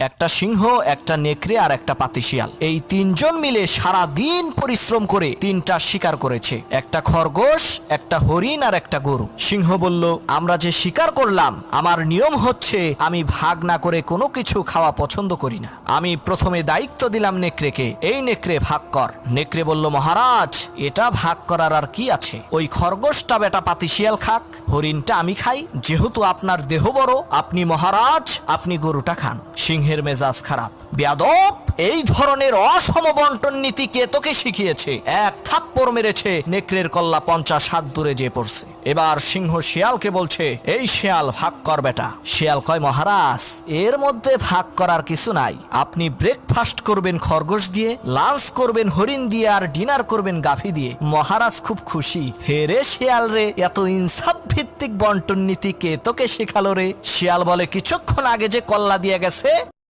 একটা সিংহ, একটা নেকড়ে আর একটা পাতিশিয়াল, এই তিনজন মিলে সারা দিন পরিশ্রম করে তিনটা শিকার করেছে, একটা খরগোশ, একটা হরিণ আর একটা গরু। সিংহ বলল, আমরা যে শিকার করলাম, আমার নিয়ম হচ্ছে আমি ভাগ না করে কোনো কিছু খাওয়া পছন্দ করি না। আমি প্রথমে দায়িত্ব দিলাম নেকড়েকে, এই নেকড়ে ভাগ কর। নেকড়ে বলল, মহারাজ এটা ভাগ করার আর কি আছে, ওই খরগোশটা বেটা পাতিশিয়াল খাক, হরিণটা আমি খাই, যেহেতু আপনার দেহ বড়, আপনি মহারাজ, আপনি গরুটা খান। সিংহের মেজাজ খারাপ, বেয়াদব, এই ধরনের অসম বন্টন নীতি কে তোকে শিখিয়েছে? এক থাপ্পড় মেরেছে, নেকড়ের কল্লা 50 হাত দূরে যেয়ে পড়ছে। এবার সিংহ শিয়ালকে বলছে, এই শিয়াল ভাগ কর বেটা। শিয়াল কয়, মহারাজ এর মধ্যে ভাগ করার কিছু নাই, আপনি ব্রেকফাস্ট করবেন খরগোশ দিয়ে, লাঞ্চ করবেন হরিণ দিয়ে, আর ডিনার করবেন গাভী দিয়ে। মহারাজ খুব খুশি। হে রে শিয়াল রে, এত ইনসাফ ভিত্তিক বন্টন নীতি কে তোকে শেখালো রে? শিয়াল বলে, কিছুক্ষণ আগে যে কল্লা দিয়ে গেছে